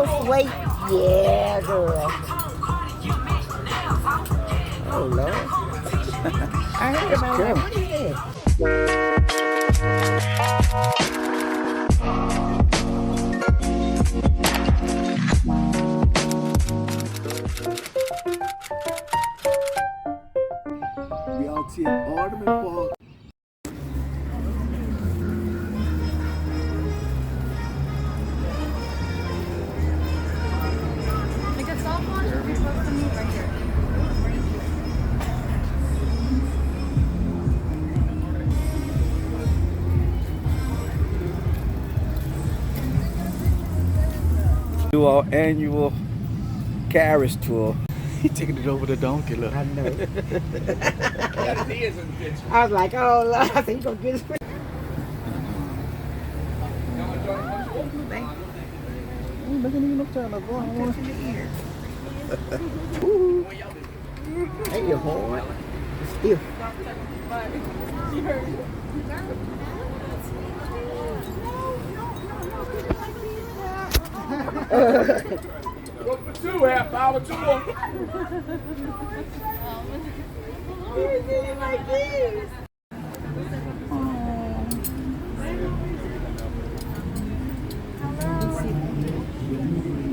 So sweet. Yeah, girl. Oh, Lord. I heard about that. What is that? We out here in Alderman Park. Like a soft one should be close to me right here. Do our annual carriage tour. He taking it over the donkey, look. I know. I was like, oh, Lord. I think you're going to get his quick. Look at me, look at me. Touching the ear. Hey, you're hard. Stiff. Go for two, half hour, 2 more. Like this.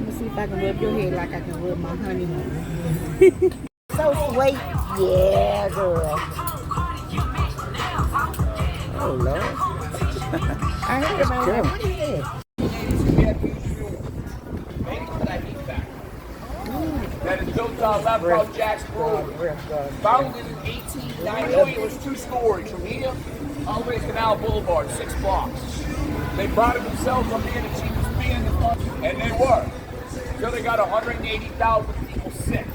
Let's see if I can rub your head like I can rub my honey. So sweet. Yeah, girl. Oh, Lord. I heard about that. What is that? That is built on Left Jack's Brewery. Founded in 1890, it was 2 stories from here all the way to Canal Boulevard, 6 blocks. They brought it themselves up being the cheapest beer in the country, and they were. Until they got 180,000 people sick.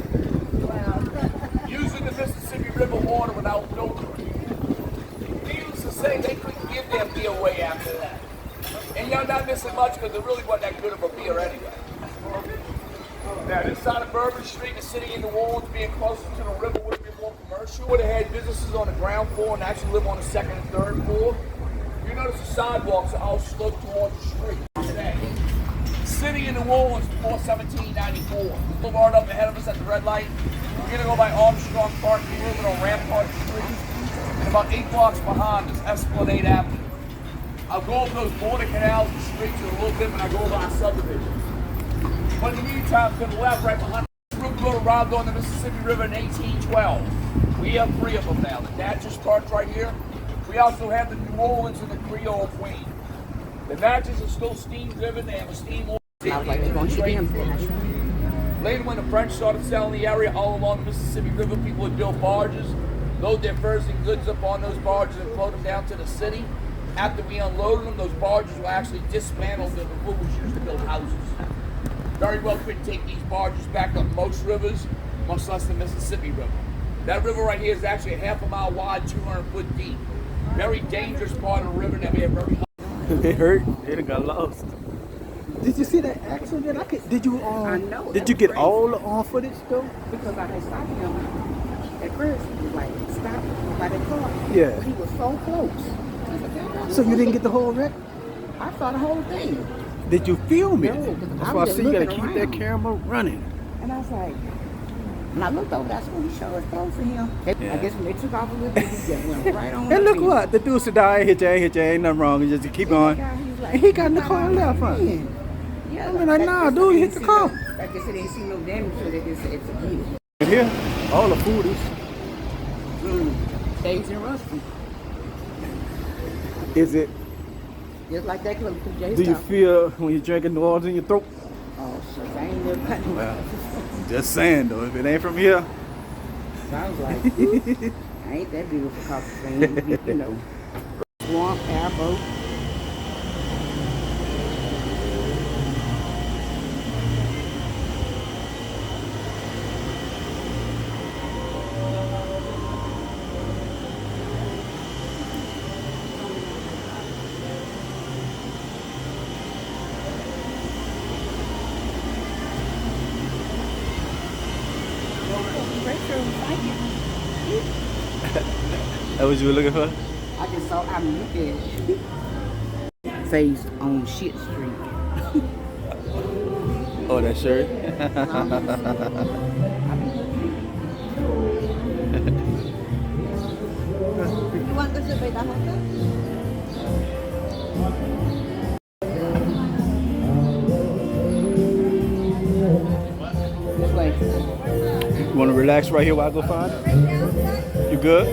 Using the Mississippi River water without filtering. Needless to say, they couldn't give their beer away after that. And you're not missing much because it really wasn't that good of a beer anyway. Now, this side of Bourbon Street, the city in New Orleans, being closer to the river would have been more commercial. Would have had businesses on the ground floor and actually live on the 2nd and 3rd floor. You notice the sidewalks are all sloped towards the street today. City in New Orleans before 1794. Boulevard up ahead of us at the red light. We're going to go by Armstrong Park, moving on Rampart Street. And about 8 blocks behind is Esplanade Avenue. I'll go over those border canals and streets in a little bit when I go over our subdivision. But in the meantime, to the left, right behind us, Frenchquater arrived on the Mississippi River in 1812. We have 3 of them now. The Natchez parts right here. We also have the New Orleans and the Creole Queen. The Natchez are still steam driven. They have a steam oil. I was like, they're going to hit him. Later, when the French started selling the area all along the Mississippi River, people would build barges, load their furs and goods up on those barges and float them down to the city. After we unloaded them, those barges were actually dismantled and the wood was used to build houses. Very well couldn't take these barges back up most rivers, much less the Mississippi River. That river right here is actually a half a mile wide, 200 foot deep. Very dangerous part of the river that we have very high. They hurt. They done got lost. Did you see that accident? Did you I know. Did you get all the footage though? Because I had stopped him at first. He was like, stop by the car. Yeah. He was so close. I said, "Damn, So you didn't get the whole wreck? I saw the whole thing. Did you film it? No, That's I why I was see you gotta looking keep that around. camera running. And I was like, when I looked over, that's when he showed his clothes for him. Yeah. I guess when they took off a little bit, he just went right on. And look the what the dude said, "I hit you, ain't nothing wrong. You just keep on." Like, He got in the car and left, huh? Yeah, I mean, like, nah, dude, hit the car. I guess they didn't see no damage, so they just said it's a kid. And here, all the food is. Stays and rusty. Is it? Just like that club Jay's Do you talking. feel when you're drinking New Orleans in your throat? Oh, shit, I ain't never got no. Well, just saying though, if it ain't from here. Sounds like, ooh, I ain't that big of a coffee fan, you know. Swamp, airboat. That what you were looking for? I just saw, I'm looking face on Shit Street. Oh, that shirt. You want to survey the hotel? This way. You want to relax right here while I go find it? You good?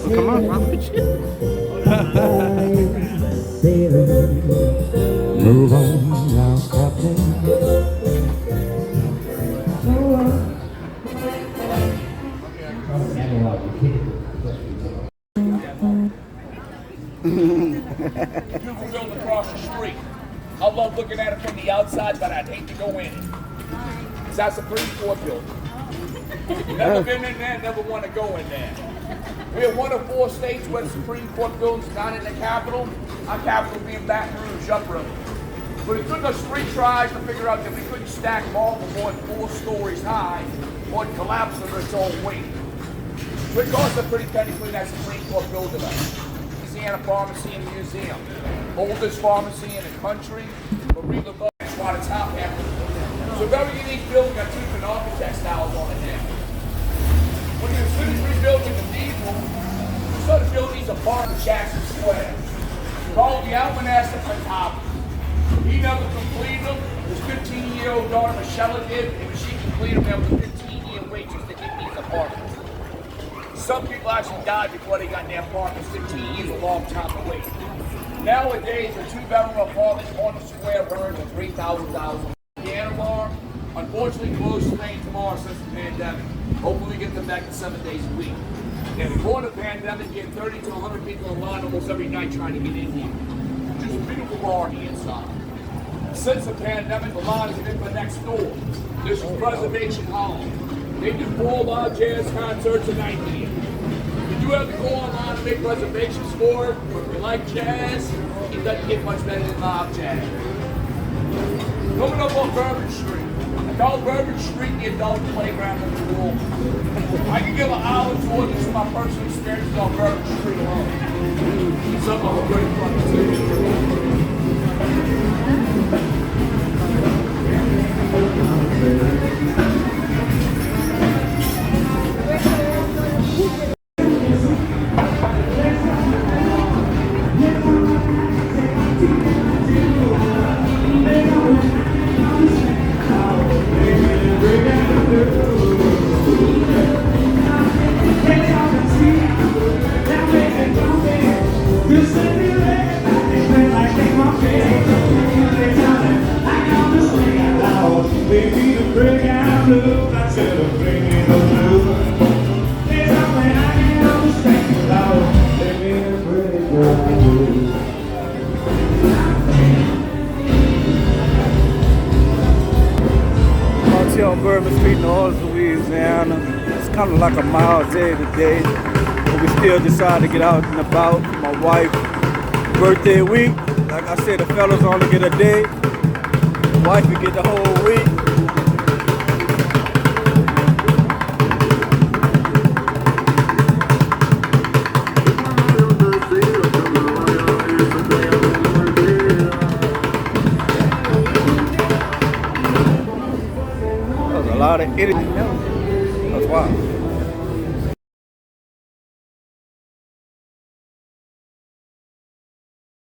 Well, come on. Move on now, Captain. Beautiful building across the street. I love looking at it from the outside, but I'd hate to go in it. Because that's a Supreme Court building. Never been in there, never want to go in there. We are one of 4 states where the Supreme Court building's not in the Capitol. Our capital being Baton Rouge, upriver. But it took us 3 tries to figure out that we couldn't stack marble more than 4 stories high or it collapse under its own weight. Which cost a pretty penny putting that Supreme Court building up. Louisiana Pharmacy and Museum. Oldest pharmacy in the country. Marina Frenchquater top half. So very unique building, got 2 different architect styles on it now. When you finish rebuilding the cathedral, you started building these apartment shacks in squares. Called the Almanac for top. He never completed them. His 15-year-old daughter Michelle did, and when she completed them, there was a 15-year waitress to get these apartments. Some people actually died before they got their apartments. 15 years is a long time to wait. Nowadays, a 2-bedroom apartment on the square burns at $3,000. Piano bar, unfortunately closed today and tomorrow since the pandemic. Hopefully we get them back to 7 days a week. And before the pandemic, you had 30 to 100 people in line almost every night trying to get in here. Just a beautiful bar on the inside. Since the pandemic, the line is in for next door. This is Preservation Hall. They do 4 live jazz concerts a night here. You do have to go online and make reservations for it, but if you like jazz, it doesn't get much better than live jazz. Coming up on Bourbon Street. I call Bourbon Street the adult playground of the world. I can give an hour tour just from my personal experiences on Bourbon Street alone. Some of them are pretty fun too. On Bourbon Street, Nola, Louisiana. It's kind of like a mild day today, but we still decided to get out and about. My wife's birthday week. Like I said, the fellas only get a day. The wife will get the whole week. A lot of idiots. That's wild.